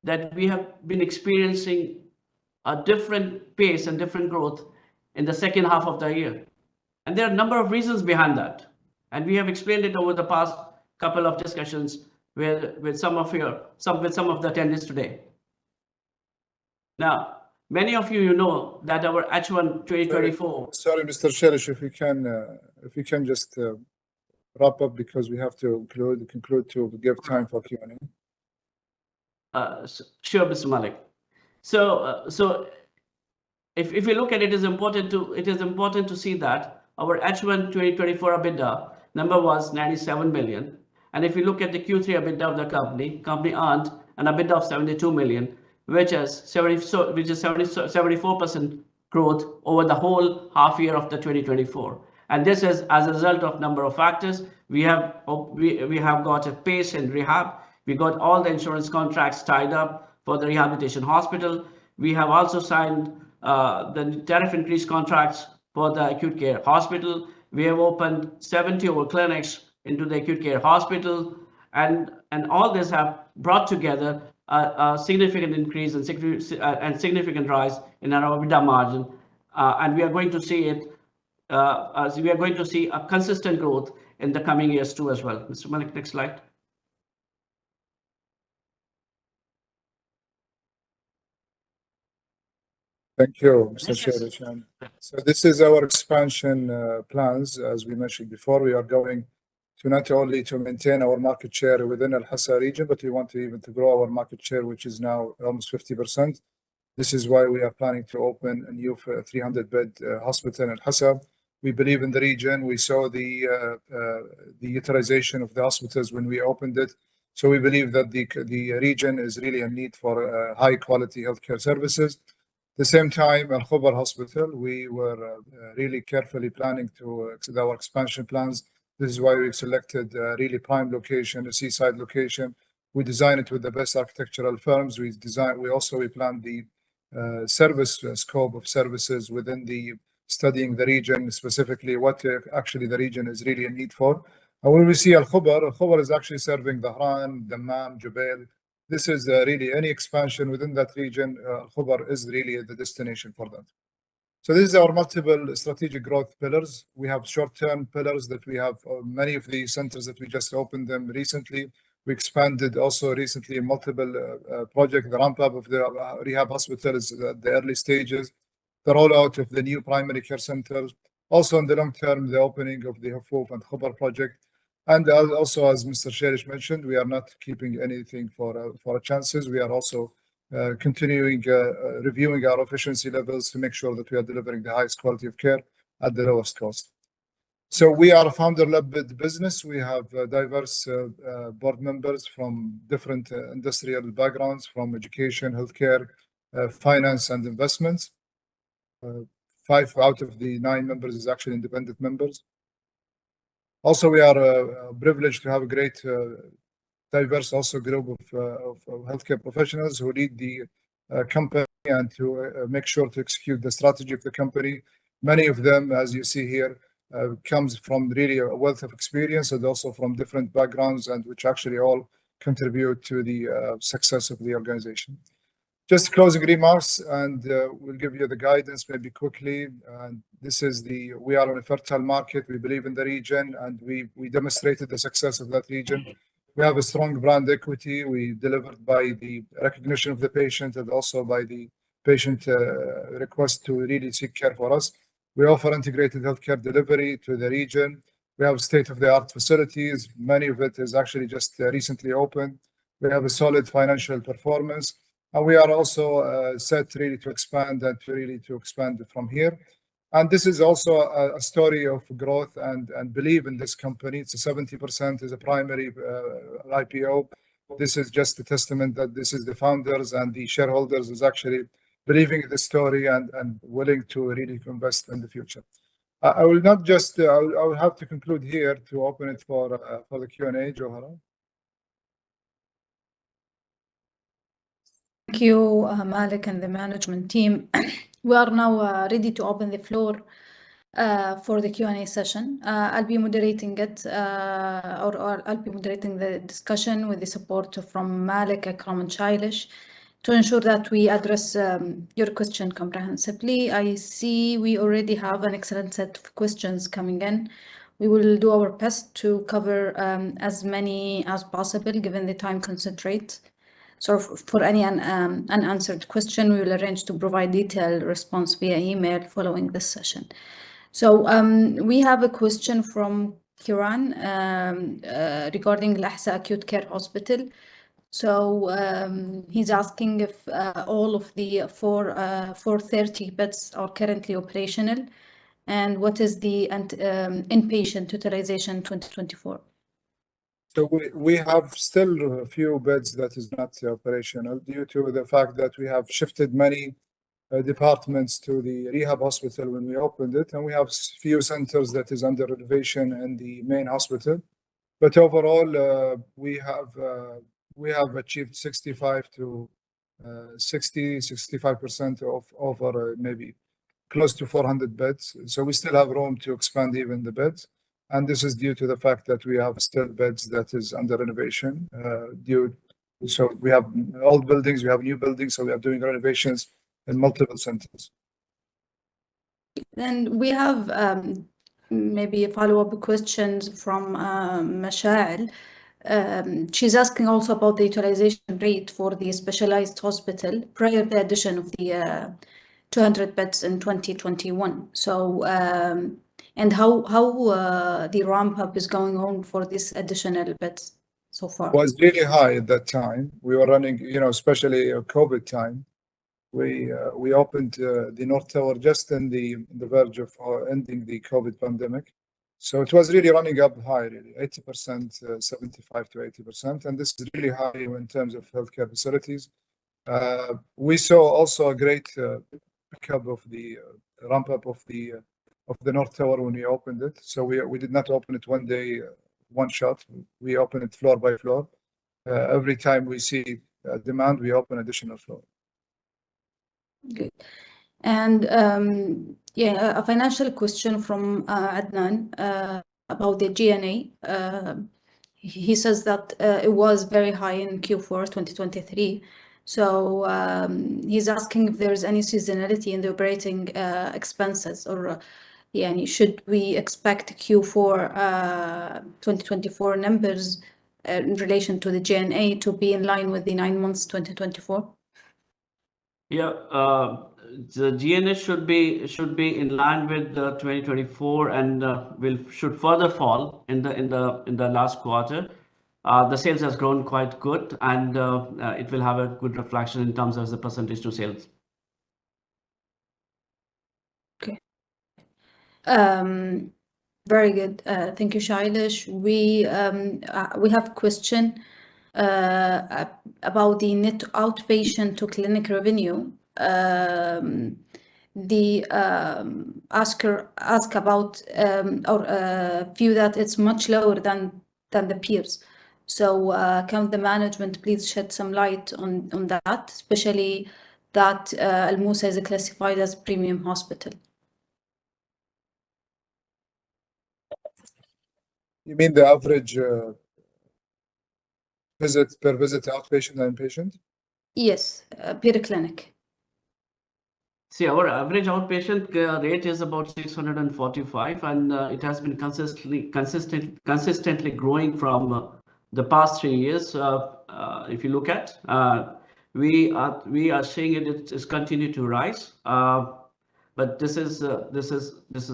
that we have been experiencing a different pace and different growth in the second half of the year. And there are a number of reasons behind that. And we have explained it over the past couple of discussions with some of the attendees today. Now, many of you know that our H1 2024. Sorry, Mr. Sherish, if you can just wrap up, because we have to conclude to give time for Q&A. Sure, Mr. Malik. So if you look at it, it is important to see that our H1 2024 EBITDA number was 97 million. And if you look at the Q3 EBITDA of the company earned an EBITDA of 72 million, which is 74% growth over the whole half year of the 2024. And this is as a result of number of factors. We have got a pace in rehab. We got all the insurance contracts tied up for the rehabilitation hospital. We have also signed the tariff increase contracts for the acute care hospital. We have opened 70 over clinics into the acute care hospital, and all this have brought together a significant increase and significant rise in our EBITDA margin, and we are going to see it as we are going to see a consistent growth in the coming years too as well. Mr. Malik, next slide. Thank you, Mr. This is- Sherish. So this is our expansion plans. As we mentioned before, we are going to not only to maintain our market share within Al-Hassa region, but we want to even to grow our market share, which is now almost 50%. This is why we are planning to open a new 300-bed hospital in Al-Hassa. We believe in the region. We saw the utilization of the hospitals when we opened it. So we believe that the region is really in need for high-quality healthcare services. At the same time, Al Khobar Hospital, we were really carefully planning to our expansion plans. This is why we selected a really prime location, a seaside location. We designed it with the best architectural firms. We planned the service scope of services within the studying the region, specifically what actually the region is really in need for. And when we see Al Khobar is actually serving Dhahran, Dammam, Jubail. This is really any expansion within that region. Al Khobar is really the destination for that. So this is our multiple strategic growth pillars. We have short-term pillars that we have many of the centers that we just opened them recently. We expanded also recently multiple projects. The ramp-up of the rehab hospital is at the early stages. The rollout of the new primary care centers. Also in the long term, the opening of the Hufuf and Khobar project. And also, as Mr. Sherish mentioned, we are not keeping anything for chances. We are also continuing reviewing our efficiency levels to make sure that we are delivering the highest quality of care at the lowest cost. So we are a founder-led business. We have diverse board members from different industrial backgrounds, from education, healthcare, finance, and investments. 5 out of the 9 members is actually independent members. Also, we are privileged to have a great diverse also group of healthcare professionals who lead the company and to make sure to execute the strategy of the company. Many of them, as you see here, comes from really a wealth of experience and also from different backgrounds, and which actually all contribute to the success of the organization. Just closing remarks, and we'll give you the guidance maybe quickly. And this is we are in a fertile market. We believe in the region, and we demonstrated the success of that region. We have a strong brand equity. We delivered by the recognition of the patient and also by the patient request to really seek care for us. We offer integrated healthcare delivery to the region. We have state-of-the-art facilities. Many of it is actually just recently opened. We have a solid financial performance. And we are also set really to expand and to expand from here. And this is also a story of growth and believe in this company. It's a 70% is a primary IPO. This is just a testament that this is the founders and the shareholders is actually believing in the story and willing to really invest in the future. I will not just, I will have to conclude here to open it for the Q&A, Johara. Thank you, Malik and the management team. We are now ready to open the floor for the Q&A session. I'll be moderating it, or I'll be moderating the discussion with the support from Malik, Akram, and Shailesh to ensure that we address your question comprehensively. I see we already have an excellent set of questions coming in. We will do our best to cover as many as possible given the time constraint. So for any unanswered question, we will arrange to provide detailed response via email following this session. So we have a question from Kiran regarding Al-Ahsa Acute Care Hospital. So he's asking if all of the 430 beds are currently operational, and what is the inpatient utilization 2024? So we have still a few beds that is not operational due to the fact that we have shifted many departments to the rehab hospital when we opened it, and we have few centers that is under renovation in the main hospital. But overall, we have achieved 65% of over maybe close to 400 beds. So we still have room to expand even the beds. And this is due to the fact that we have still beds that is under renovation. So we have old buildings, we have new buildings, so we are doing renovations in multiple centers. Then we have maybe a follow-up questions from Mashal. She's asking also about the utilization rate for the specialized hospital prior to the addition of the 200 beds in 2021. So, and how the ramp up is going on for this additional beds so far? Was really high at that time. We were running, especially COVID time. We opened the North Tower just in the verge of ending the COVID pandemic. So it was really running up high, really 80%, 75 to 80%, and this is really high in terms of healthcare facilities. We saw also a great pickup of the ramp up of the North Tower when we opened it. So we did not open it one day, one shot. We open it floor by floor. Every time we see demand, we open additional floor. Good. And yeah, a financial question from Adnan about the G&A. He says that it was very high in Q4 2023. So he's asking if there's any seasonality in the operating expenses, or should we expect Q4 2024 numbers in relation to the G&A to be in line with the 9 months 2024? Yeah, the G&A should be in line with the 2024, and should further fall in the last quarter. The sales has grown quite good, and it will have a good reflection in terms of the percentage to sales. Okay. Very good. Thank you, Shailesh. We have a question about the net outpatient to clinic revenue. The asker ask about or view that it's much lower than the peers. So can the management please shed some light on that, especially that Almoosa is classified as premium hospital? You mean the average visit per visit outpatient and inpatient? Yes, per clinic. See, our average outpatient rate is about 645, and it has been consistently growing from the past 3 years. If you look at, we are seeing it is continue to rise. But this is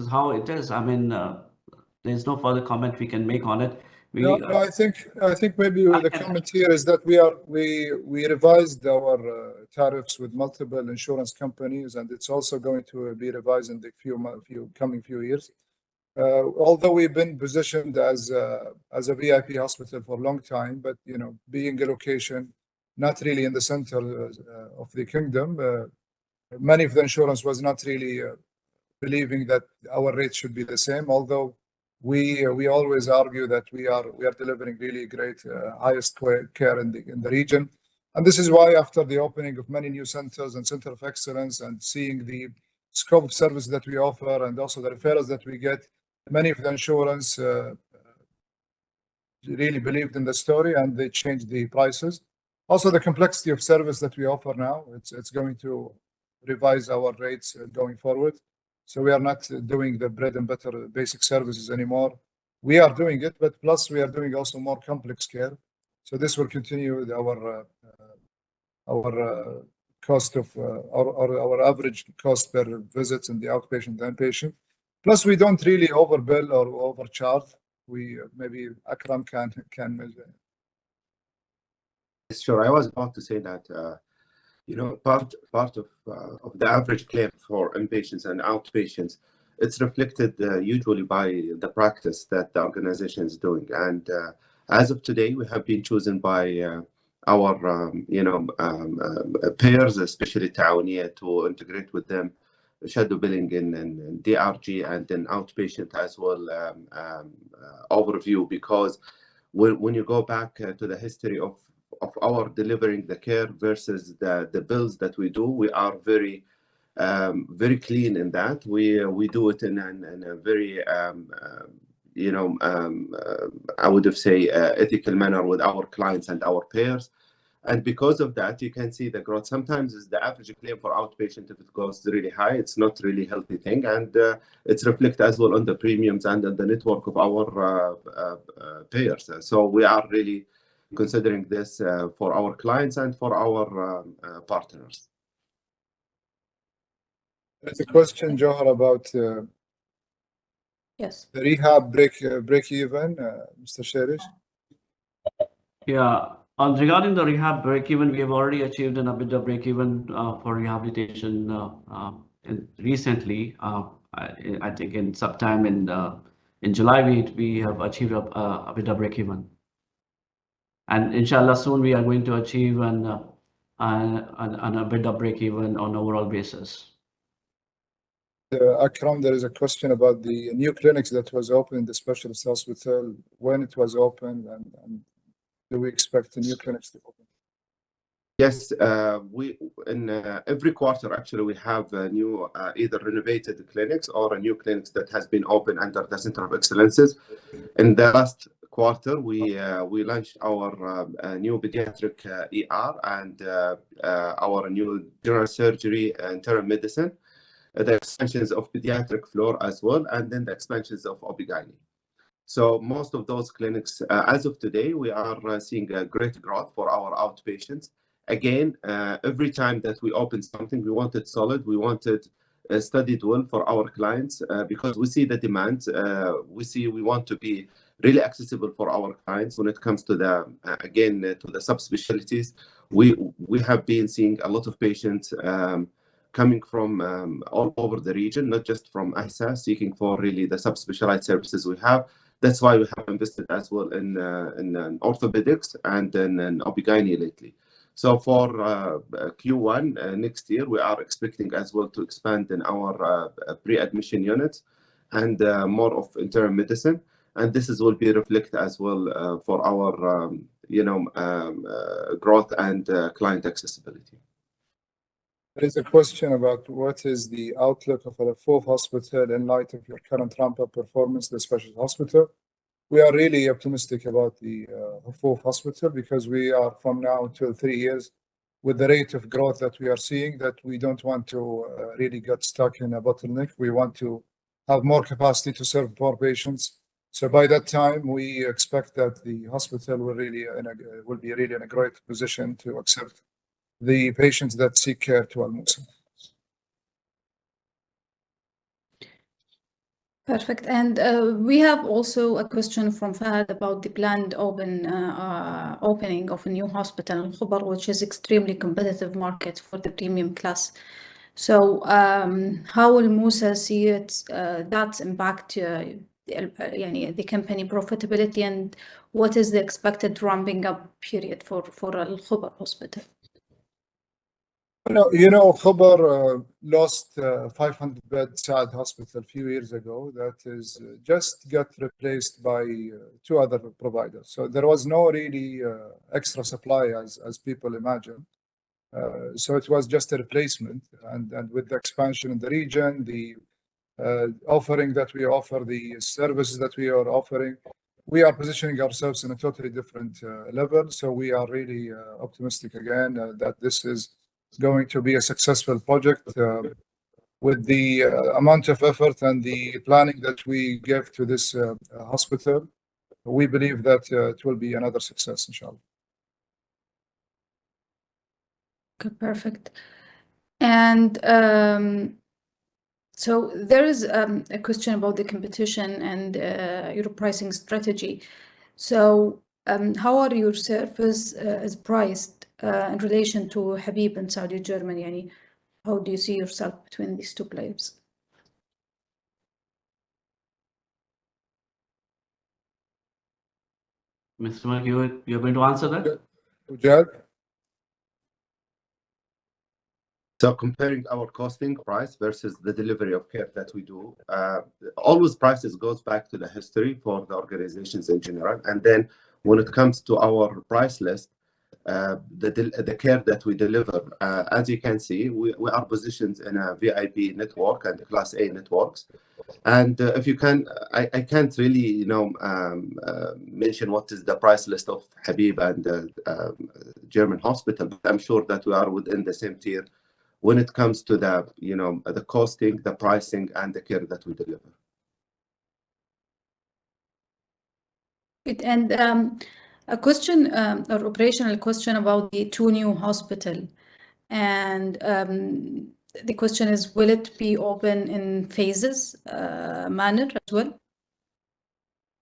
how it is. I mean, there's no further comment we can make on it. No, I think maybe the comment here is that we revised our tariffs with multiple insurance companies, and it's also going to be revised in the coming few years. Although we've been positioned as a VIP hospital for a long time, but being a location not really in the center of the kingdom, many of the insurance was not really believing that our rates should be the same. Although we always argue that we are delivering really great highest care in the region, and this is why after the opening of many new centers and center of excellence and seeing the scope of service that we offer and also the referrals that we get, many of the insurance really believed in the story and they changed the prices. Also, the complexity of service that we offer now, it's going to revise our rates going forward. So we are not doing the bread and butter basic services anymore. We are doing it, but plus we are doing also more complex care. So this will continue with our cost of our average cost per visit in the outpatient and inpatient. Plus we don't really overbill or overcharge. We maybe Akram can measure. Sure, I was about to say that. Part of the average claim for inpatients and outpatients, it's reflected usually by the practice that the organization is doing. And as of today, we have been chosen by our payers, especially Ta'awuniya, to integrate with them shadow billing in DRG and then outpatient as well overview, because when you go back to the history of our delivering the care versus the bills that we do, we are very clean in that. We do it in a very I would have say ethical manner with our clients and our payers. And because of that, you can see the growth. Sometimes is the average claim for outpatient, if it goes really high, it's not really healthy thing, and it's reflected as well on the premiums and on the network of our payers. So we are really considering this for our clients and for our partners. There's a question, Johar, about Yes. the rehab break even, Mr. Sherish. Yeah, regarding the rehab break-even, we have already achieved an EBITDA break-even for rehabilitation recently. I think in sometime in July we have achieved a EBITDA break-even, and inshallah soon we are going to achieve an EBITDA break-even on overall basis. Akram, there is a question about the new clinics that was opened in the specialist hospital, when it was opened, and do we expect the new clinics to open? Yes, we in every quarter actually we have new either renovated clinics or a new clinics that has been opened under the Center of Excellences. In the last quarter, we launched our new pediatric ER and our new general surgery and internal medicine, the expansions of pediatric floor as well, and then the expansions of OB/GYN. So most of those clinics, as of today, we are seeing a great growth for our outpatients. Again, every time that we open something, we want it solid, we want it studied well for our clients because we see the demand. We want to be really accessible for our clients when it comes to the to the subspecialties. We have been seeing a lot of patients coming from all over the region, not just from Ahsa, seeking for really the subspecialized services we have. That's why we have invested as well in orthopedics and in OB/GYN lately. So for Q1 next year, we are expecting as well to expand in our pre-admission units and more of internal medicine. And this will be reflected as well for our growth and client accessibility. There is a question about what is the outlook of a full hospital in light of your current ramp-up performance, the specialty hospital. We are really optimistic about the full hospital because we are from now till 3 years with the rate of growth that we are seeing, that we don't want to really get stuck in a bottleneck. We want to have more capacity to serve more patients. So by that time, we expect that the hospital will be really in a great position to accept the patients that seek care to Almoosa. Perfect. And we have also a question from Fahad about the planned opening of a new hospital in Khobar, which is extremely competitive market for the premium class. So how will Almoosa see that impact the company profitability, and what is the expected ramping up period for Al Khobar hospital? Khobar lost 500-bed Saad hospital a few years ago. That is just got replaced by 2 other providers. So there was no really extra supply as people imagine. So it was just a replacement. And with the expansion in the region, the offering that we offer, the services that we are offering, we are positioning ourselves in a totally different level. So we are really optimistic again that this is going to be a successful project with the amount of effort and the planning that we give to this hospital. We believe that it will be another success, inshallah. Okay, perfect. And so there is a question about the competition and your pricing strategy. So how are your service is priced in relation to Habib in Saudi Germany? How do you see yourself between these 2 players? Mr. Malik, you're going to answer that? Ujad? So comparing our costing price versus the delivery of care that we do, always prices goes back to the history for the organizations in general. And then when it comes to our price list, the care that we deliver, as you can see, we are positioned in a VIP network and Class A networks. And if you can, I can't really, mention what is the price list of Habib and German hospital, but I'm sure that we are within the same tier when it comes to the costing, the pricing, and the care that we deliver. And a question or operational question about the 2 new hospital, and the question is, will it be open in phases manner as well?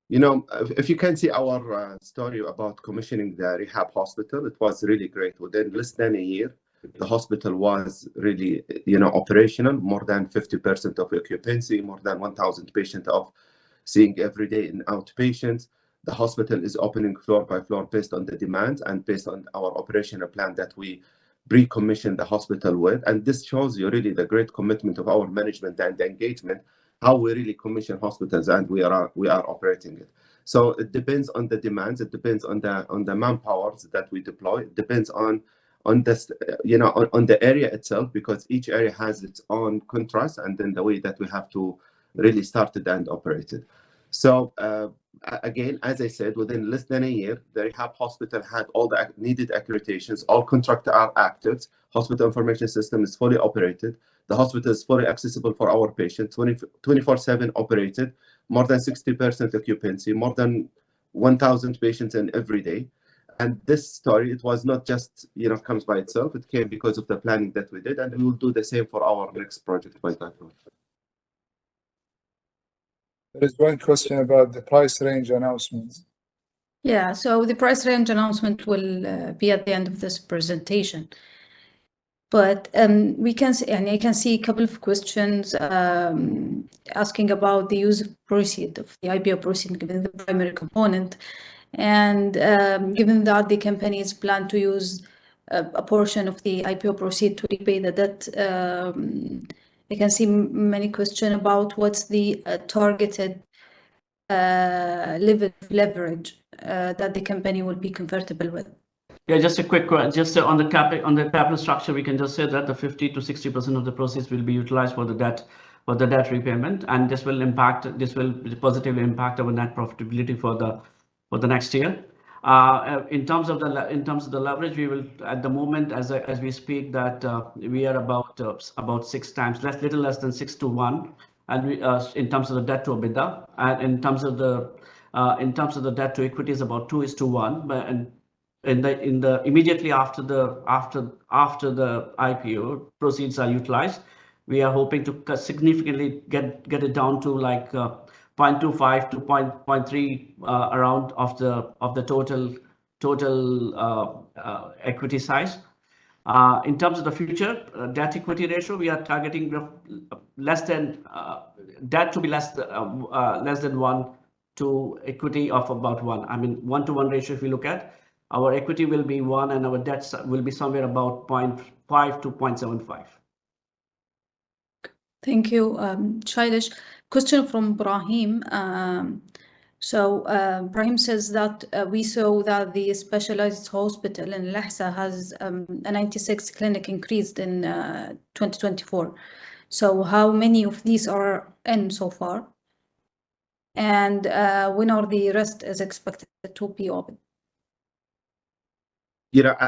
You know, if you can see our story about commissioning the rehab hospital, it was really great. Within less than a year, the hospital was really, operational, more than 50% of occupancy, more than 1,000 patients of seeing every day in outpatients. The hospital is opening floor by floor based on the demands and based on our operational plan that we pre-commissioned the hospital with. And this shows you really the great commitment of our management and the engagement, how we really commission hospitals and we are operating it. So it depends on the demands. It depends on the manpowers that we deploy. It depends on this, on the area itself, because each area has its own contrast and then the way that we have to really start it and operate it. So again, as I said, within less than a year, the rehab hospital had all the needed accreditations. All contracts are active. Hospital information system is fully operated. The hospital is fully accessible for our patients, 24/7 operated, more than 60% occupancy, more than 1,000 patients in every day. And this story, it was not just, comes by itself. It came because of the planning that we did, and we will do the same for our next project by that one. There is one question about the price range announcements. Yeah, so the price range announcement will be at the end of this presentation. But we can see, and I can see a couple of questions asking about the use of proceed of the IPO proceed given the primary component, and given that the companies plan to use a portion of the IPO proceed to repay the debt. I can see many questions about what's the targeted level of leverage that the company will be comfortable with. Yeah, just a quick just on the capital structure, we can just say that the 50 to 60% of the proceeds will be utilized for the debt repayment, and this will positively impact our net profitability for the next year. In terms of the leverage, we will at the moment as we speak that we are about 6 times, little less than 6 to 1, and we in terms of the debt to EBITDA, and in terms of the debt to equity is about 2:1, but in the immediately after the IPO proceeds are utilized, we are hoping to significantly get it down to like 0.25 to 0.3 around of the total equity size. In terms of the future debt equity ratio, we are targeting debt to be less than 1 to equity of about 1. I mean 1-to-1 ratio. If we look at our equity will be 1 and our debts will be somewhere about 0.5 to 0.75. Thank you, Shailesh. Question from Brahim. Brahim says that we saw that the specialized hospital in Lahsa has a 96 clinic increased in 2024. So how many of these are in so far? And when are the rest is expected to be open?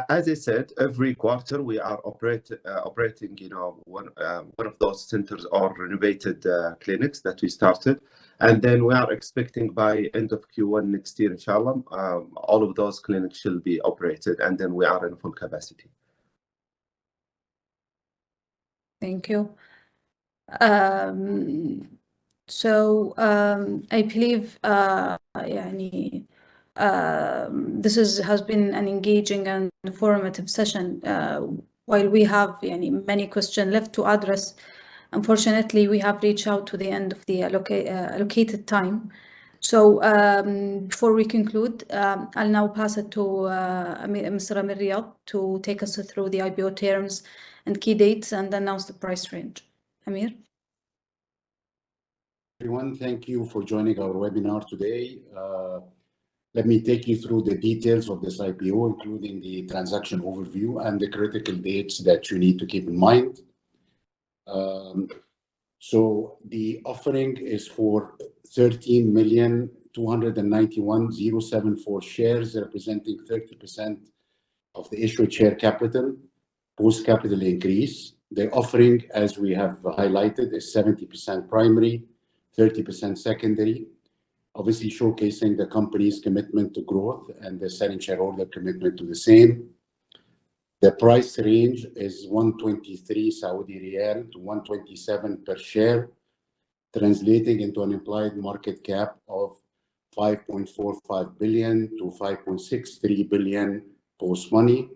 As I said, every quarter we are operating, one of those centers or renovated clinics that we started. And then we are expecting by end of Q1 next year, inshallah, all of those clinics shall be operated, and then we are in full capacity. Thank you. I believe this has been an engaging and informative session. While we have many questions left to address, unfortunately, we have reached out to the end of the allocated time. So before we conclude, I'll now pass it to Mr. Amir Riyad to take us through the IPO terms and key dates and announce the price range. Amir? Everyone, thank you for joining our webinar today. Let me take you through the details of this IPO, including the transaction overview and the critical dates that you need to keep in mind. So the offering is for 13,291,074 shares, representing 30% of the issued share capital, post-capital increase. The offering, as we have highlighted, is 70% primary, 30% secondary, obviously showcasing the company's commitment to growth and the selling shareholder commitment to the same. The price range is 123 Saudi Riyal to 127 per share, translating into an implied market cap of 5.45 billion to 5.63 billion post-money.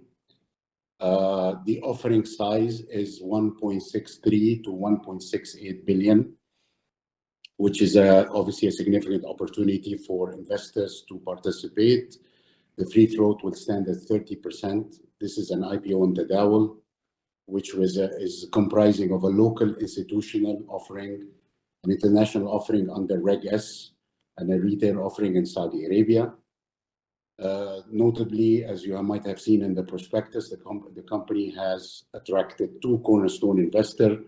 The offering size is 1.63 to 1.68 billion, which is obviously a significant opportunity for investors to participate. The free float will stand at 30%. This is an IPO in Tadawul, which is comprising of a local institutional offering, an international offering under Reg S, and a retail offering in Saudi Arabia. Notably, as you might have seen in the prospectus, the company has attracted 2 cornerstone investors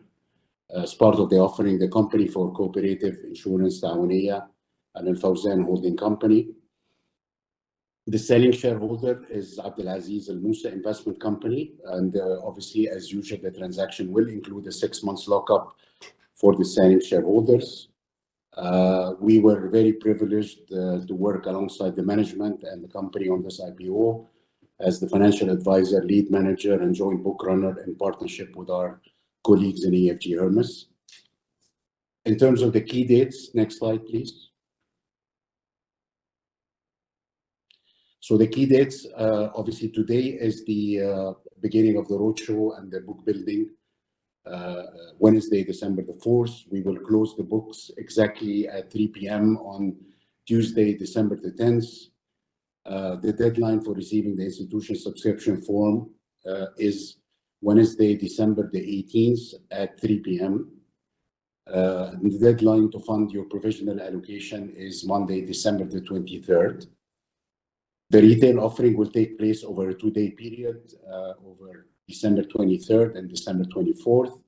as part of the offering, the Company for Cooperative Insurance Ta'awuniya and Al Fawzan Holding Company. The selling shareholder is Abdulaziz Almoosa Investment Company, and obviously, as usual, the transaction will include a 6 months lockup for the selling shareholders. We were very privileged to work alongside the management and the company on this IPO as the financial advisor, lead manager, and joint book runner in partnership with our colleagues in EFG Hermes. In terms of the key dates, next slide, please. So the key dates, obviously today is the beginning of the roadshow and the book building. Wednesday, December the 4th. We will close the books exactly at 3 p.m. on Tuesday, December the 10th. The deadline for receiving the institutional subscription form is Wednesday, December the 18th at 3 p.m. The deadline to fund your provisional allocation is Monday, December the 23rd. The retail offering will take place over a 2-day period, over December 23rd and December 24th.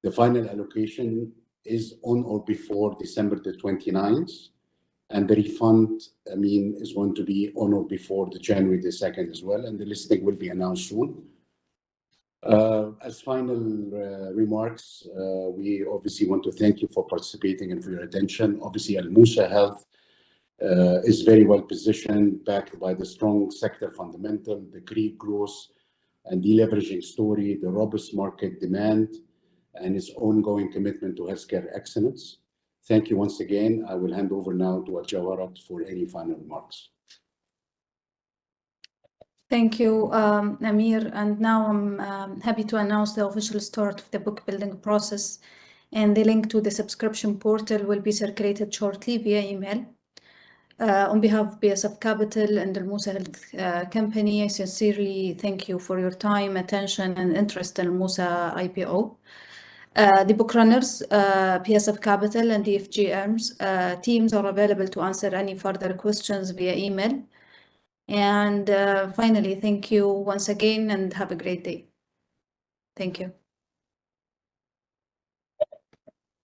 The final allocation is on or before December the 29th. And the refund, is going to be on or before the January the 2nd as well. And the listing will be announced soon. As final remarks, we obviously want to thank you for participating and for your attention. Obviously, Almoosa Health is very well positioned, backed by the strong sector fundamental, the great growth and deleveraging story, the robust market demand, and its ongoing commitment to healthcare excellence. Thank you once again. I will hand over now to Al-Jawarat for any final remarks. Thank you, Amir. And now I'm happy to announce the official start of the book building process, and the link to the subscription portal will be circulated shortly via email. On behalf of BSF Capital and Almoosa Health Company, I sincerely thank you for your time, attention, and interest in Almoosa IPO. The book runners, BSF Capital and EFG Hermes teams are available to answer any further questions via email. And finally, thank you once again and have a great day. Thank you.